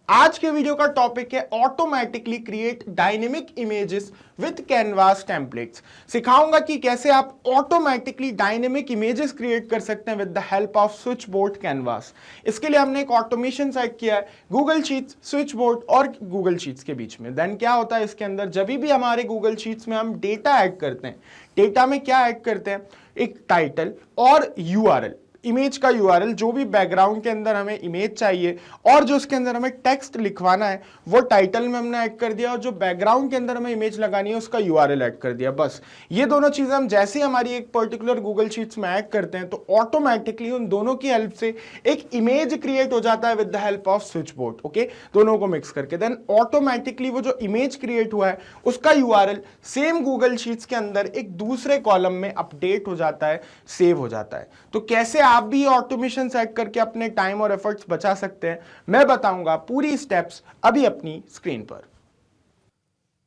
आज के वीडियो का टॉपिक है automatically create dynamic images with canvas templates. सिखाऊंगा कि कैसे आप ऑटोमेटिकली डायनेमिक इमेजेस क्रिएट कर सकते हैं with the help of Switchboard canvas. इसके लिए हमने एक ऑटोमेशन सेट किया है गूगल शीट्स, स्विच बोर्ड और गूगल शीट्स के बीच में। देन क्या होता है इसके अंदर, जब भी हमारे गूगल शीट्स में हम डेटा ऐड करते हैं, डेटा में क्या ऐड करते हैं, एक टाइटल और यूआरएल, इमेज का यूआरएल, जो भी बैकग्राउंड के अंदर हमें इमेज चाहिए और जो उसके अंदर हमें टेक्स्ट लिखवाना है वो टाइटल में हमने ऐड कर दिया, और जो बैकग्राउंड के अंदर हमें इमेज लगानी है उसका यूआरएल ऐड कर दिया। बस ये दोनों चीजें हम जैसे ही हमारी एक पर्टिकुलर गूगल शीट्स में ऐड करते हैं तो ऑटोमेटिकली उन दोनों की हेल्प से एक इमेज क्रिएट हो जाता है with the help of switch board. Okay, दोनों को मिक्स करके देन ऑटोमेटिकली वो जो इमेज क्रिएट हुआ है उसका यूआरएल सेम गूगल शीट्स के अंदर एक दूसरे कॉलम में अपडेट हो जाता है, सेव हो जाता है। तो कैसे आप भी ऑटोमेशन सेट करके अपने टाइम और एफर्ट्स बचा सकते हैं, मैं बताऊंगा पूरी स्टेप्स अभी अपनी स्क्रीन पर।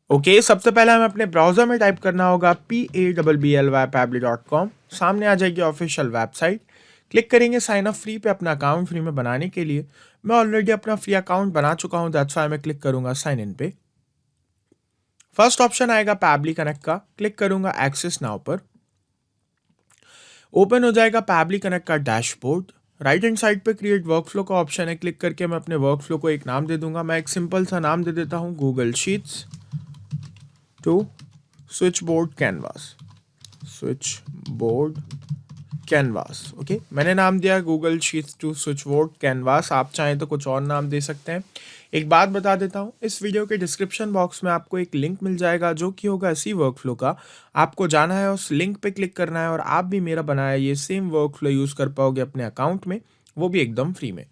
ओके, सबसे पहले हमें अपने ब्राउजर में टाइप करना होगा PABBLY सामने आ जाएगी ऑफिशियल वेबसाइट। क्लिक करेंगे साइन अप फ्री पे अपना अकाउंट फ्री में बनाने के लिए। मैं ऑलरेडी अपना फ्री अकाउंट बना चुका हूं, दैट्स व्हाई मैं क्लिक करूंगा साइन इन पे। फर्स्ट ऑप्शन आएगा पैबली कनेक्ट का, क्लिक करूंगा एक्सेस नाउ पर। ओपन हो जाएगा पैबली कनेक्ट का डैशबोर्ड। राइट हैंड साइड पे क्रिएट वर्कफ्लो का ऑप्शन है, क्लिक करके मैं अपने वर्कफ्लो को एक नाम दे दूंगा। मैं एक सिंपल सा नाम दे देता हूं, Google Sheets to Switchboard Canvas, Switchboard Canvas. Okay, मैंने नाम दिया Google Sheets to Switchboard Canvas. आप चाहें तो कुछ और नाम दे सकते हैं। एक बात बता देता हूँ, इस वीडियो के डिस्क्रिप्शन बॉक्स में आपको एक लिंक मिल जाएगा जो कि होगा इसी वर्कफ्लो का। आपको जाना है, उस लिंक पे क्लिक करना है और आप भी मेरा बनाया ये सेम वर्कफ्लो यूज़ कर पाओगे अपने अकाउंट में, वो भी एकदम फ्री में।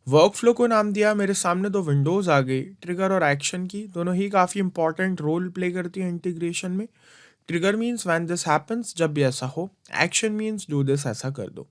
वर्कफ्लो को नाम दिया, मेरे सामने दो विंडोज़ आ गई, ट्रिगर और एक्शन की। दोनों ही काफ़ी इंपॉर्टेंट रोल प्ले करती है इंटीग्रेशन में। Trigger means when this happens, जब भी ऐसा हो। एक्शन मीन्स डू दिस, ऐसा कर दो।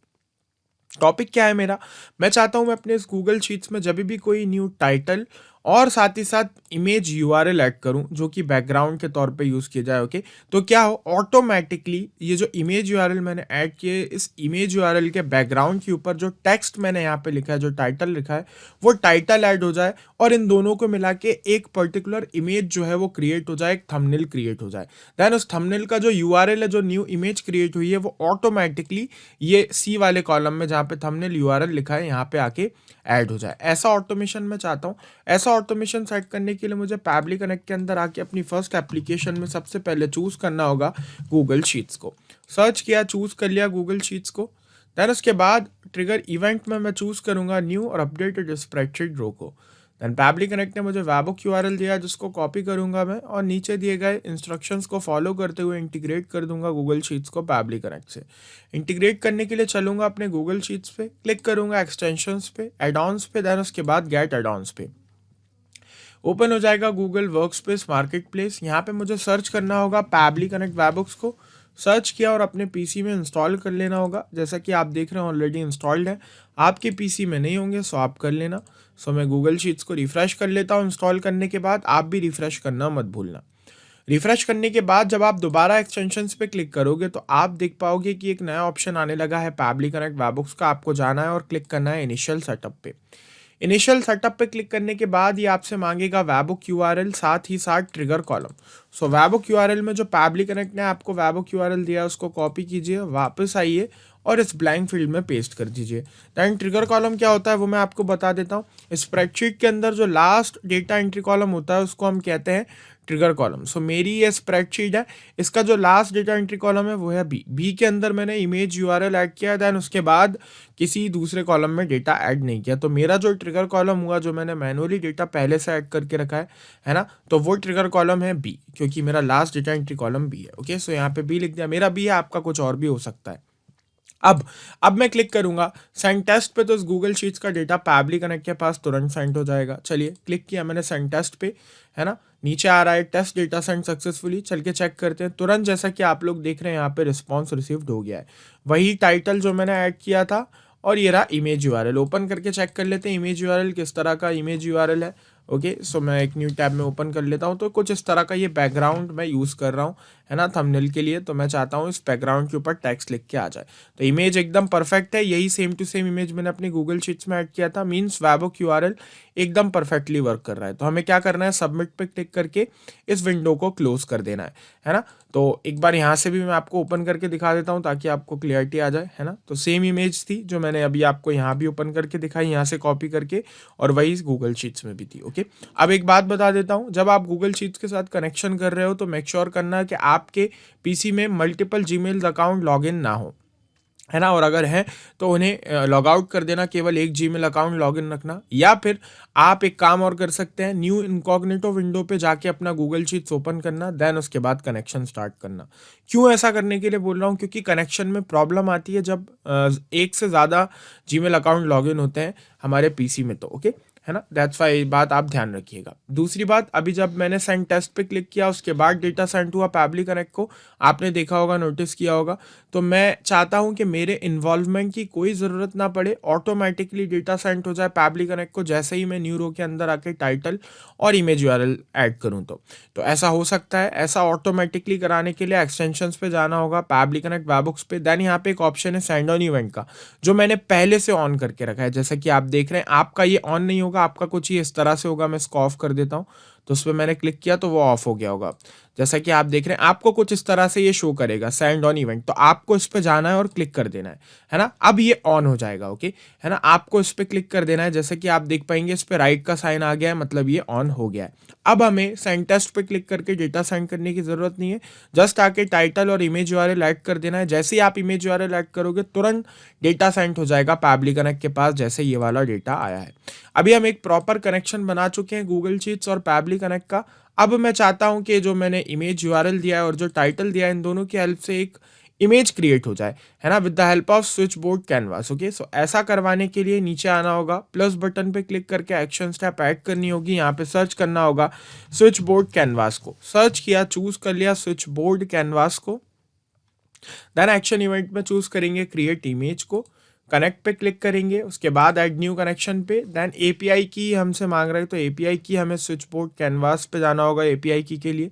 टॉपिक क्या है मेरा, मैं चाहता हूं मैं अपने इस गूगल शीट्स में जब भी कोई न्यू टाइटल और साथ ही साथ इमेज यूआरएल ऐड करूं जो कि बैकग्राउंड के तौर पे यूज़ किया जाए। ओके, तो क्या हो, ऑटोमेटिकली ये जो इमेज यूआरएल मैंने ऐड किए, इस इमेज यूआरएल के बैकग्राउंड के ऊपर जो टेक्स्ट मैंने यहाँ पे लिखा है, जो टाइटल लिखा है, वो टाइटल ऐड हो जाए और इन दोनों को मिला के एक पर्टिकुलर इमेज जो है वो क्रिएट हो जाए, एक थंबनेल क्रिएट हो जाए। देन उस थंबनेल का जो यूआरएल है, जो न्यू इमेज क्रिएट हुई है, वो ऑटोमेटिकली ये सी वाले कॉलम में जहाँ पे थंबनेल यूआरएल लिखा है यहाँ पे आके ऐड हो जाए। ऐसा ऑटोमेशन मैं चाहता हूँ। ऐसा ऑटोमेशन सेट करने के लिए मुझे पैबली कनेक्ट के अंदर आके अपनी फर्स्ट एप्लीकेशन में सबसे पहले चूज़ करना होगा गूगल शीट्स को। सर्च किया, चूज़ कर लिया गूगल शीट्स को। देन उसके बाद ट्रिगर इवेंट में मैं चूज़ करूँगा न्यू और अपडेटेड स्प्रेडशीट रो को। देन पैबली कनेक्ट ने मुझे वेबुक यूआरएल दिया जिसको कॉपी करूँगा मैं और नीचे दिए गए इंस्ट्रक्शंस को फॉलो करते हुए इंटीग्रेट कर दूंगा गूगल शीट्स को पैबली कनेक्ट से। इंटीग्रेट करने के लिए चलूँगा अपने गूगल शीट्स पे, क्लिक करूँगा एक्सटेंशंस पे, एड-ऑन्स पे, देन उसके बाद गेट एड-ऑन्स पे। ओपन हो जाएगा गूगल वर्कस्पेस मार्केट प्लेस। यहाँ पे मुझे सर्च करना होगा पैबली कनेक्ट वेबुक्स को। सर्च किया और अपने पीसी में इंस्टॉल कर लेना होगा। जैसा कि आप देख रहे हैं ऑलरेडी इंस्टॉल्ड है, आपके पीसी में नहीं होंगे सो आप कर लेना। सो मैं गूगल शीट्स को रिफ्रेश कर लेता हूँ। इंस्टॉल करने के बाद आप भी रिफ्रेश करना मत भूलना। रिफ्रेश करने के बाद जब आप दोबारा एक्सटेंशंस पे क्लिक करोगे तो आप देख पाओगे कि एक नया ऑप्शन आने लगा है पैबली कनेक्ट वेबुक्स का। आपको जाना है और क्लिक करना है इनिशियल सेटअप पे। इनिशियल सेटअप पे क्लिक करने के बाद ये आपसे मांगेगा वेबुक यूआरएल, साथ ही साथ ट्रिगर कॉलम। सो वेबुक यूआरएल में जो पैबली कनेक्ट ने आपको वेबुक यूआरएल दिया है उसको कॉपी कीजिए, वापस आइए और इस ब्लैंक फील्ड में पेस्ट कर दीजिए। दैन ट्रिगर कॉलम क्या होता है वो मैं आपको बता देता हूँ। स्प्रेडशीट के अंदर जो लास्ट डेटा एंट्री कॉलम होता है उसको हम कहते हैं ट्रिगर कॉलम। सो मेरी ये स्प्रेडशीट है, इसका जो लास्ट डेटा एंट्री कॉलम है वो है बी के अंदर मैंने इमेज यूआरएल ऐड किया, दैन उसके बाद किसी दूसरे कॉलम में डेटा ऐड नहीं किया। तो मेरा जो ट्रिगर कॉलम हुआ, जो मैंने मैनुअली डेटा पहले से ऐड करके रखा है ना, तो वो ट्रिगर कॉलम है बी, क्योंकि मेरा last data entry column B है। ओके, सो यहाँ पे बी लिख दिया, मेरा बी है, आपका कुछ और भी हो सकता है। अब मैं क्लिक करूंगा सेंड टेस्ट पे तो इस गूगल शीट्स का डेटा पैबली कनेक्ट के पास तुरंत सेंड हो जाएगा। चलिए, क्लिक किया मैंने सेंड टेस्ट पे, है ना, नीचे आ रहा है टेस्ट डेटा सेंड सक्सेसफुली। चल के चेक करते हैं। तुरंत जैसा कि आप लोग देख रहे हैं यहाँ पे रिस्पॉन्स रिसीव्ड हो गया है, वही टाइटल जो मैंने ऐड किया था और ये रहा इमेज यूआरएल। ओपन करके चेक कर लेते हैं इमेज यूआरएल किस तरह का इमेज यूआरएल है। ओके, सो मैं एक न्यू टैब में ओपन कर लेता हूँ। तो कुछ इस तरह का ये बैकग्राउंड मैं यूज़ कर रहा हूँ, है ना, थंबनेल के लिए। तो मैं चाहता हूँ इस बैकग्राउंड के ऊपर टेक्स्ट लिख के आ जाए। तो इमेज एकदम परफेक्ट है, यही सेम टू सेम इमेज मैंने अपनी गूगल शीट्स में ऐड किया था, मीन्स वेबहोok यूआरएल एकदम परफेक्टली वर्क कर रहा है। तो हमें क्या करना है, सबमिट पे क्लिक करके इस विंडो को क्लोज कर देना है ना। तो एक बार यहाँ से भी मैं आपको ओपन करके दिखा देता हूँ ताकि आपको क्लियरिटी आ जाए, है ना। तो सेम इमेज थी जो मैंने अभी आपको यहाँ भी ओपन करके दिखाई, यहाँ से कॉपी करके, और वही गूगल शीट्स में भी थी। ओके, अब एक बात बता देता हूँ, जब आप गूगल शीट्स के साथ कनेक्शन कर रहे हो तो मेक श्योर करना है कि आपके पीसी में मल्टीपल जीमेल अकाउंट लॉगिन ना हो, है ना। और अगर है तो उन्हें लॉग आउट कर देना, केवल एक जीमेल अकाउंट लॉगिन रखना। या फिर आप एक काम और कर सकते हैं, न्यू इनकॉग्निटो विंडो पे जाके अपना गूगल शीट्स ओपन करना, देन उसके बाद कनेक्शन स्टार्ट करना। क्यों ऐसा करने के लिए बोल रहा हूँ, क्योंकि कनेक्शन में प्रॉब्लम आती है जब एक से ज़्यादा जीमेल अकाउंट लॉगिन होते हैं हमारे पीसी में। तो ओके, है ना, दैट्स वाई बात आप ध्यान रखिएगा। दूसरी बात, अभी जब मैंने सेंड टेस्ट पे क्लिक किया उसके बाद डेटा सेंड हुआ पैबली कनेक्ट को, आपने देखा होगा, नोटिस किया होगा। तो मैं चाहता हूं कि मेरे इन्वॉल्वमेंट की कोई ज़रूरत ना पड़े, ऑटोमेटिकली डेटा सेंड हो जाए पैबली कनेक्ट को जैसे ही मैं न्यू रो के अंदर आके टाइटल और इमेज यूआरएल ऐड करूं। तो ऐसा हो सकता है। ऐसा ऑटोमेटिकली कराने के लिए एक्सटेंशंस पे जाना होगा, पैबली कनेक्ट वेबहुक्स पे, देन यहाँ पे एक ऑप्शन है सेंड ऑन इवेंट का, जो मैंने पहले से ऑन करके रखा है। जैसा कि आप देख रहे हैं, आपका ये ऑन नहीं होगा, आपका कुछ ही इस तरह से होगा। मैं इसको ऑफ कर देता हूँ, तो उस पर मैंने क्लिक किया तो वो ऑफ हो गया होगा। जैसा कि आप देख रहे हैं, आपको कुछ इस तरह से ये शो करेगा सेंड ऑन इवेंट, तो आपको इस पर जाना है और क्लिक कर देना है ना। अब ये ऑन हो जाएगा, ओके, है ना। आपको इस पर क्लिक कर देना है, जैसे कि आप देख पाएंगे इस पर राइट का साइन आ गया है, मतलब ये ऑन हो गया है। अब हमें सेंड टेस्ट पे क्लिक करके डेटा सेंड करने की जरूरत नहीं है, जस्ट आके टाइटल और इमेज यूआरएल ऐड कर देना है। जैसे ही आप इमेज यूआरएल ऐड करोगे तुरंत डेटा सेंड हो जाएगा पैबली कनेक्ट के पास, जैसे ये वाला डेटा आया है। अभी हम एक प्रॉपर कनेक्शन बना चुके हैं गूगल शीट्स और पैबली कनेक्ट का। अब मैं चाहता हूं कि जो मैंने इमेज यूआरएल दिया है और जो टाइटल दिया है, इन दोनों की हेल्प से एक इमेज क्रिएट हो जाए, है ना, with the help of Switchboard Canvas. Okay, so ऐसा करवाने के लिए नीचे आना होगा, प्लस बटन पे क्लिक करके एक्शन स्टेप ऐड करनी होगी। यहाँ पे सर्च करना होगा स्विच बोर्ड कैनवास को, सर्च किया, चूज कर लिया स्विच बोर्ड कैनवास को, देन एक्शन इवेंट में चूज करेंगे क्रिएट इमेज को, कनेक्ट पे क्लिक करेंगे, उसके बाद ऐड न्यू कनेक्शन पे, देन एपीआई की हमसे मांग रहे हैं, तो एपीआई की हमें स्विच बोर्ड कैनवास पे जाना होगा एपीआई की के लिए।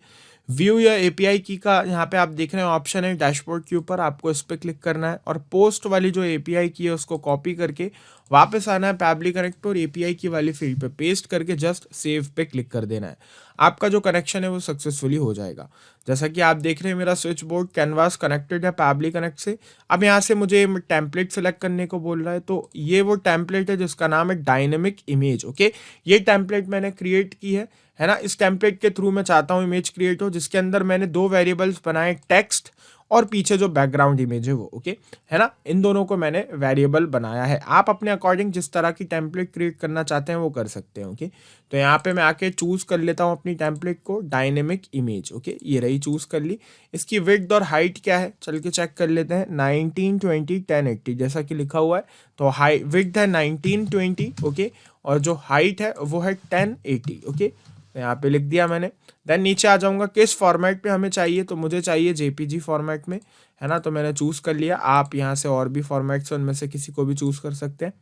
व्यू या एपीआई की का यहाँ पे आप देख रहे हैं ऑप्शन है डैशबोर्ड के ऊपर, आपको इस पर क्लिक करना है और पोस्ट वाली जो एपीआई की है उसको कॉपी करके वापस आना है पैबली कनेक्ट पे और एपीआई की वाली फील्ड पे पेस्ट करके जस्ट सेव पे क्लिक कर देना है। आपका जो कनेक्शन है वो सक्सेसफुली हो जाएगा। जैसा कि आप देख रहे हैं मेरा स्विच बोर्ड कैनवास कनेक्टेड है पैबली कनेक्ट से। अब यहाँ से मुझे टेम्पलेट सेलेक्ट करने को बोल रहा है, तो ये वो टेम्पलेट है जिसका नाम है डायनेमिक इमेज। ओके, ये टेम्पलेट मैंने क्रिएट की है ना। इस टेम्पलेट के थ्रू मैं चाहता हूँ इमेज क्रिएट हो, जिसके अंदर मैंने दो वेरिएबल्स बनाए, टेक्स्ट और पीछे जो बैकग्राउंड इमेज है वो। ओके, है ना, इन दोनों को मैंने वेरिएबल बनाया है। आप अपने अकॉर्डिंग जिस तरह की टेम्पलेट क्रिएट करना चाहते हैं वो कर सकते हैं। ओके, तो यहाँ पे मैं आके चूज कर लेता हूँ अपनी टेम्पलेट को, डायनेमिक इमेज। ओके, ये रही, चूज कर ली। इसकी विड्थ और हाइट क्या है चल के चेक कर लेते हैं, 1920 1080 जैसा कि लिखा हुआ है। तो हाई विड्थ है 1920, ओके, और जो हाइट है वो है 1080। ओके, यहाँ पे लिख दिया मैंने। देन नीचे आ जाऊंगा, किस फॉर्मेट पे हमें चाहिए, तो मुझे चाहिए जेपीजी फॉर्मेट में, है ना। तो मैंने चूज कर लिया, आप यहाँ से और भी फॉर्मेट्स उनमें से किसी को भी चूज कर सकते हैं।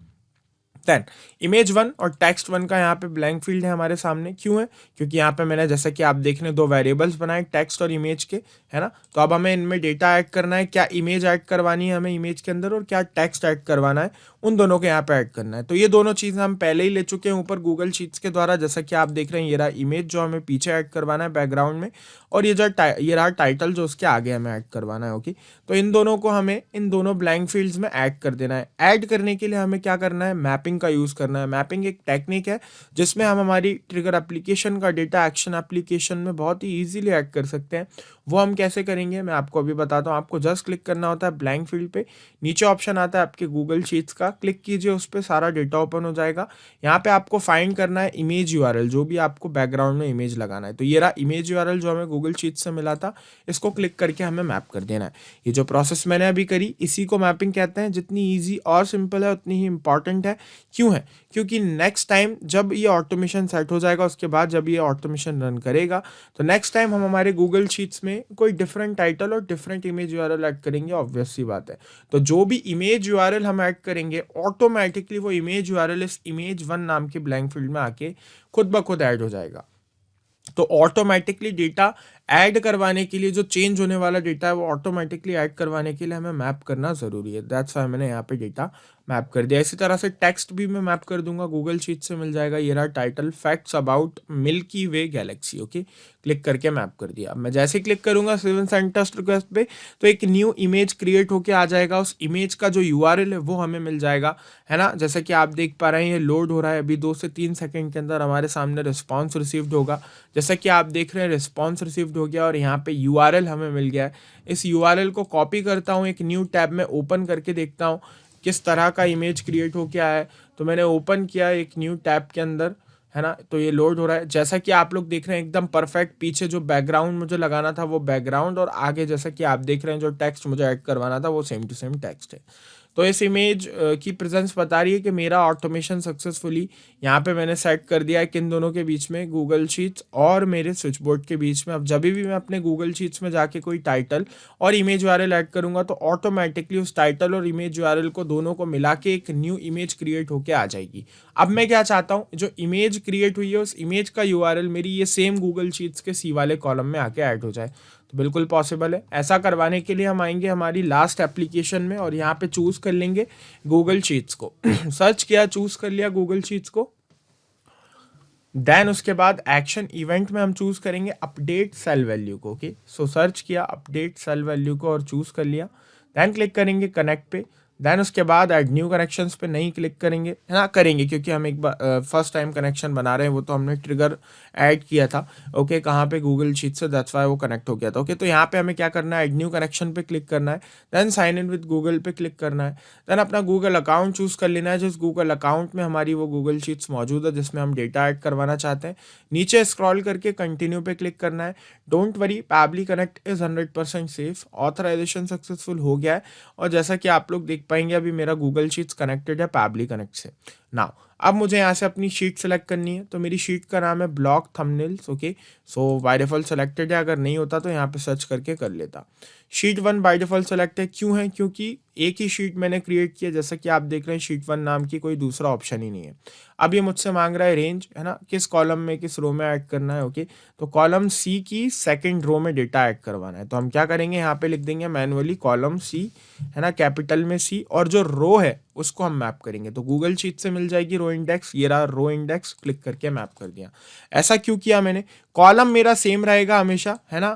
देन इमेज 1 और टेक्स्ट 1 का यहाँ पे ब्लैंक फील्ड है हमारे सामने, क्यों है, क्योंकि यहाँ पे मैंने जैसा कि आप देख रहे हैं दो वेरिएबल्स बनाए टेक्स्ट और इमेज के, है ना। तो अब हमें इनमें डेटा ऐड करना है, क्या इमेज ऐड करवानी है हमें इमेज के अंदर और क्या टेक्स्ट ऐड करवाना है, उन दोनों को यहाँ पे ऐड करना है। तो ये दोनों चीज़ें हम पहले ही ले चुके हैं ऊपर गूगल शीट्स के द्वारा, जैसा कि आप देख रहे हैं ये रहा इमेज जो हमें पीछे ऐड करवाना है बैकग्राउंड में, और ये रहा टाइटल जो उसके आगे हमें ऐड करवाना है। ओके, तो इन दोनों को हमें इन दोनों ब्लैंक फील्ड्स में ऐड कर देना है। ऐड करने के लिए हमें क्या करना है, मैपिंग का यूज़ करना है। मैपिंग एक टेक्निक है जिसमें हम हमारी ट्रिगर एप्लीकेशन का डेटा एक्शन एप्लीकेशन में बहुत ही ईजिली ऐड कर सकते हैं। वो हम कैसे करेंगे मैं आपको अभी बताता हूँ। आपको जस्ट क्लिक करना होता है ब्लैंक फील्ड पे, नीचे ऑप्शन आता है आपके गूगल शीट्स का, क्लिक कीजिए उस पर, सारा डेटा ओपन हो जाएगा। यहाँ पे आपको फाइंड करना है इमेज यूआरएल, जो भी आपको बैकग्राउंड में इमेज लगाना है। तो ये रहा इमेज यूआरएल जो हमें गूगल शीट्स से मिला था, इसको क्लिक करके हमें मैप कर देना है। ये जो प्रोसेस मैंने अभी करी इसी को मैपिंग कहते हैं। जितनी ईजी और सिंपल है उतनी ही इंपॉर्टेंट है। क्यों है, क्योंकि नेक्स्ट टाइम जब ये ऑटोमेशन सेट हो जाएगा, उसके बाद जब ये ऑटोमेशन रन करेगा, तो नेक्स्ट टाइम हम हमारे गूगल शीट्स में कोई डिफरेंट टाइटल और डिफरेंट इमेज यूआरएल ऐड करेंगे, ऑब्वियस सी बात है। तो जो भी इमेज यूआरएल हम ऐड करेंगे, ऑटोमेटिकली वो इमेज यूआरएल इस इमेज1 नाम के ब्लैंक फील्ड में आके खुद ब खुद ऐड हो जाएगा। तो ऑटोमेटिकली डेटा ऐड करवाने के लिए, जो चेंज होने वाला डेटा है वो ऑटोमेटिकली ऐड करवाने के लिए हमें मैप करना ज़रूरी है। दैट्स वाई मैंने यहाँ पे डेटा मैप कर दिया। इसी तरह से टेक्स्ट भी मैं मैप कर दूंगा, गूगल शीट से मिल जाएगा। ये रहा title, facts about milky way Galaxy. Okay, click करके मैप कर दिया। मैं जैसे क्लिक करूंगा सिवन सेंटेस्ट रिक्वेस्ट पे, तो एक न्यू इमेज क्रिएट होके आ जाएगा। उस इमेज का जो यूआरएल है वो हमें मिल जाएगा, है ना। जैसे कि आप देख पा रहे हैं, ये लोड हो रहा है। अभी 2 से 3 सेकंड के अंदर हमारे सामने रिस्पॉन्स रिसीव्ड होगा। जैसा कि आप देख रहे हैं, रिस्पॉन्स रिसीव्ड हो गया और यहाँ पे यूआरएल हमें मिल गया है। इस यूआरएल को कॉपी करता हूँ, एक न्यू टैब में ओपन करके देखता हूँ किस तरह का इमेज क्रिएट हो के आया है। तो मैंने ओपन किया एक न्यू टैब के अंदर, है ना। तो ये लोड हो रहा है। जैसा कि आप लोग देख रहे हैं, एकदम परफेक्ट। पीछे जो बैकग्राउंड मुझे लगाना था वो बैकग्राउंड, और आगे जैसा कि आप देख रहे हैं जो टेक्स्ट मुझे ऐड करवाना था वो सेम टू सेम टेक्स्ट है। तो इस इमेज की प्रेजेंस बता रही है कि मेरा ऑटोमेशन सक्सेसफुली यहाँ पे मैंने सेट कर दिया है किन दोनों के बीच में, गूगल शीट्स और मेरे स्विच बोर्ड के बीच में। अब जब भी मैं अपने गूगल शीट्स में जाके कोई टाइटल और इमेज यूआरएल ऐड करूँगा, तो ऑटोमेटिकली उस टाइटल और इमेज यूआरएल को दोनों को मिला के एक न्यू इमेज क्रिएट होके आ जाएगी। अब मैं क्या चाहता हूँ, जो इमेज क्रिएट हुई है उस इमेज का यूआरएल मेरी ये सेम गूगल शीट्स के सी वाले कॉलम में आके ऐड हो जाए। तो बिल्कुल पॉसिबल है। ऐसा करवाने के लिए हम आएंगे हमारी लास्ट एप्लीकेशन में और यहाँ पे चूज़ कर लेंगे गूगल शीट्स को। सर्च किया, चूज़ कर लिया गूगल शीट्स को। देन उसके बाद एक्शन इवेंट में हम चूज़ करेंगे अपडेट सेल वैल्यू को। ओके, सो सर्च किया अपडेट सेल वैल्यू को और चूज़ कर लिया। देन क्लिक करेंगे कनेक्ट पे। देन उसके बाद ऐड न्यू कनेक्शंस पे नहीं क्लिक करेंगे, है ना, करेंगे क्योंकि हम एक बार फर्स्ट टाइम कनेक्शन बना रहे हैं। वो तो हमने ट्रिगर ऐड किया था, ओके, कहाँ पे, गूगल शीट से। दैट्स वाई वो कनेक्ट हो गया था। ओके, तो यहाँ पे हमें क्या करना है, ऐड न्यू कनेक्शन पे क्लिक करना है। Then sign in with Google पे क्लिक करना है। देन अपना गूगल अकाउंट चूज़ कर लेना है, जिस गूगल अकाउंट में हमारी वो गूगल शीट्स मौजूद है जिसमें हम डेटा ऐड करवाना चाहते हैं। नीचे स्क्रॉल करके कंटिन्यू पे क्लिक करना है। Don't worry, Pabbly connect is 100% safe. Authorization successful हो गया है और जैसा कि आप लोग देख पाएंगे अभी मेरा गूगल शीट्स कनेक्टेड है पैबली कनेक्ट से। नाउ अब मुझे यहाँ से अपनी शीट सेलेक्ट करनी है। तो मेरी शीट का नाम है block thumbnails. Okay, so by default selected है। अगर नहीं होता तो यहाँ पे सर्च करके कर लेता। शीट 1 बाय डिफॉल्ट सेलेक्ट है। क्यों है? क्योंकि एक ही शीट मैंने क्रिएट किया। जैसा कि आप देख रहे हैं शीट 1 नाम की कोई दूसरा ऑप्शन ही नहीं है। अब ये मुझसे मांग रहा है रेंज, है ना, किस कॉलम में किस रो में ऐड करना है। ओके, तो कॉलम सी की सेकंड रो में डेटा ऐड करवाना है। तो हम क्या करेंगे, यहाँ पे लिख देंगे मैनुअली कॉलम सी, है ना, कैपिटल में सी, और जो रो है उसको हम मैप करेंगे। तो गूगल शीट से मिल जाएगी रो इंडेक्स। ये रहा रो इंडेक्स, क्लिक करके मैप कर दिया। ऐसा क्यों किया मैंने? कॉलम मेरा सेम रहेगा हमेशा, है ना,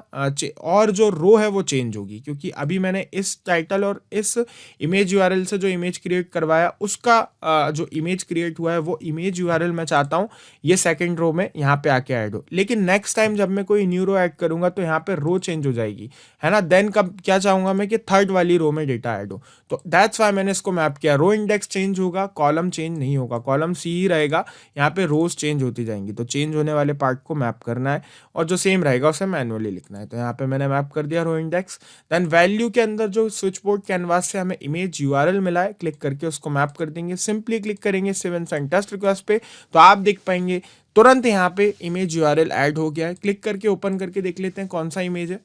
और जो रो है वो चेंज होगी क्योंकि अभी मैंने इस टाइटल और इस इमेज यूआरएल से जो इमेज क्रिएट करवाया उसका जो इमेज क्रिएट हुआ है वो इमेज यूआरएल मैं चाहता हूँ ये सेकंड रो में यहाँ पे आके ऐड हो। लेकिन नेक्स्ट टाइम जब मैं कोई न्यू रो ऐड करूंगा तो यहाँ पे रो चेंज हो जाएगी, है ना। देन कब क्या चाहूंगा मैं कि थर्ड वाली रो में डेटा ऐड हो। तो दैट्स वाई मैंने इसको मैप किया। रो इंडेक्स चेंज होगा, कॉलम चेंज नहीं होगा, कॉलम सी ही रहेगा। यहाँ पे रोज चेंज होती जाएंगी। तो चेंज होने वाले पार्ट को मैप करना है और जो सेम रहेगा उसे मैनुअली लिखना है। तो यहाँ पे मैंने मैप कर दिया रो इंडेक्स। देन वैल्यू के अंदर जो स्विच बोर्ड कैनवास से हमें इमेज यूआरएल मिला है, क्लिक करके उसको मैप कर देंगे। सिंपली क्लिक करेंगे save and send test request पे, तो आप देख पाएंगे तुरंत यहाँ पे इमेज यूआरएल ऐड हो गया है। क्लिक करके ओपन करके देख लेते हैं कौन सा इमेज है।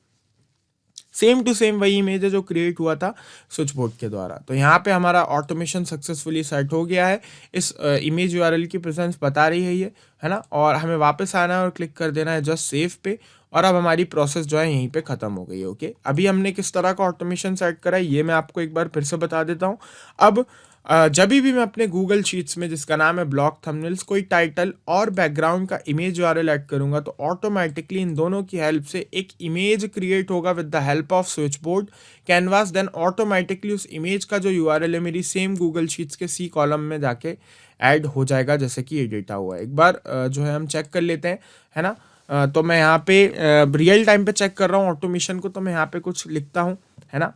सेम टू सेम वही इमेज है जो क्रिएट हुआ था स्विच बोर्ड के द्वारा। तो यहाँ पे हमारा ऑटोमेशन सक्सेसफुली सेट हो गया है। इस इमेज यूआरएल की प्रेजेंस बता रही है ये, है ना, और हमें वापस आना है और क्लिक कर देना है जस्ट सेव पे। और अब हमारी प्रोसेस जो है यहीं पे खत्म हो गई है। ओके, अभी हमने किस तरह का ऑटोमेशन सेट करा है ये मैं आपको एक बार फिर से बता देता हूँ। अब जब भी मैं अपने गूगल शीट्स में जिसका नाम है ब्लॉक थंबनेल्स कोई टाइटल और बैकग्राउंड का इमेज यूआरएल ऐड करूंगा तो ऑटोमेटिकली इन दोनों की हेल्प से एक इमेज क्रिएट होगा with the help of Switchboard Canvas. Then automatically उस इमेज का जो यूआरएल है मेरी सेम गूगल शीट्स के सी कॉलम में जाके ऐड हो जाएगा जैसे कि ये डेटा हुआ है। एक बार जो है हम चेक कर लेते हैं, है ना। तो मैं यहाँ पे रियल टाइम पे चेक कर रहा हूँ ऑटोमेशन को। तो मैं यहाँ पे कुछ लिखता हूँ, है ना,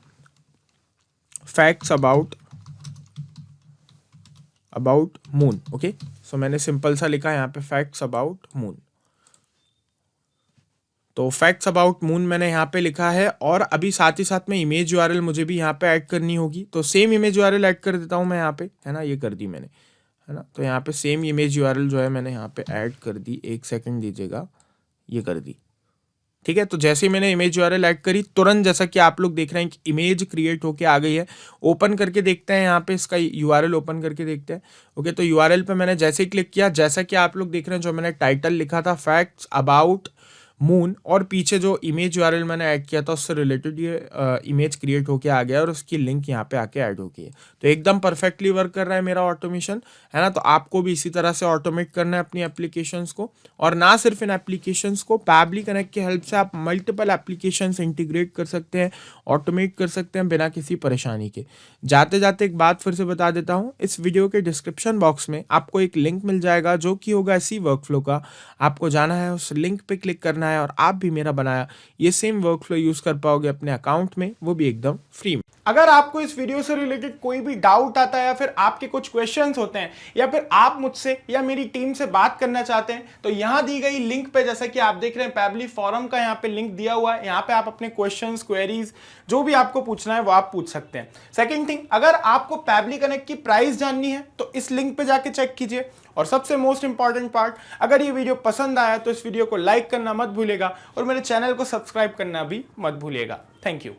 फैक्ट्स अबाउट मून। ओके, सो मैंने सिंपल सा लिखा यहाँ पे फैक्ट्स अबाउट मून। तो फैक्ट्स अबाउट मून मैंने यहाँ पे लिखा है और अभी साथ ही साथ में इमेज यूआरएल मुझे भी यहाँ पे ऐड करनी होगी। तो सेम इमेज यूआरएल ऐड कर देता हूँ मैं यहाँ पे, है ना, ये कर दी मैंने, है ना। तो यहाँ पे सेम इमेज यूआरएल जो है मैंने यहाँ पे ऐड कर दी, 1 सेकंड दीजिएगा, ये कर दी, ठीक है। तो जैसे ही मैंने इमेज यूआरएल ऐड करी, तुरंत जैसा कि आप लोग देख रहे हैं कि इमेज क्रिएट होके आ गई है। ओपन करके देखते हैं, यहाँ पे इसका यूआरएल ओपन करके देखते हैं। ओके, तो यूआरएल पे मैंने जैसे ही क्लिक किया, जैसा कि आप लोग देख रहे हैं, जो मैंने टाइटल लिखा था फैक्ट्स अबाउट मून, और पीछे जो इमेज यूआरएल मैंने ऐड किया था उससे रिलेटेड ये इमेज क्रिएट होके आ गया और उसकी लिंक यहाँ पे आके ऐड हो गई है। तो एकदम परफेक्टली वर्क कर रहा है मेरा ऑटोमेशन, है ना। तो आपको भी इसी तरह से ऑटोमेट करना है अपनी एप्लीकेशंस को, और ना सिर्फ इन एप्लीकेशंस को, पैबली कनेक्ट की हेल्प से आप मल्टीपल एप्लीकेशंस इंटीग्रेट कर सकते हैं, ऑटोमेट कर सकते हैं बिना किसी परेशानी के। जाते जाते एक बात फिर से बता देता हूँ, इस वीडियो के डिस्क्रिप्शन बॉक्स में आपको एक लिंक मिल जाएगा जो कि होगा इसी वर्कफ्लो का। आपको जाना है, उस लिंक पे क्लिक करना है और आप भी मेरा बनाया ये सेम वर्कफ्लो यूज कर पाओगे अपने अकाउंट में, वो भी एकदम फ्री में। अगर आपको इस वीडियो से रिलेटेड कोई भी डाउट आता है या फिर आपके कुछ क्वेश्चंस होते हैं या फिर आप मुझसे या मेरी टीम से बात करना चाहते हैं, तो यहां दी गई लिंक पे, जैसा कि आप देख रहे हैं पैबली फॉरम का यहां पे लिंक दिया हुआ है, यहां पे आप अपने क्वेश्चंस, क्वेरीज जो भी आपको पूछना है वो आप पूछ सकते हैं। सेकंड थिंग, अगर आपको पैबली कनेक्ट की प्राइस जाननी है तो इस लिंक पे जाके चेक कीजिए। और सबसे मोस्ट इंपॉर्टेंट पार्ट, अगर ये वीडियो पसंद आया तो इस वीडियो को लाइक करना मत भूलिएगा और मेरे चैनल को सब्सक्राइब करना भी मत भूलिएगा। Thank you.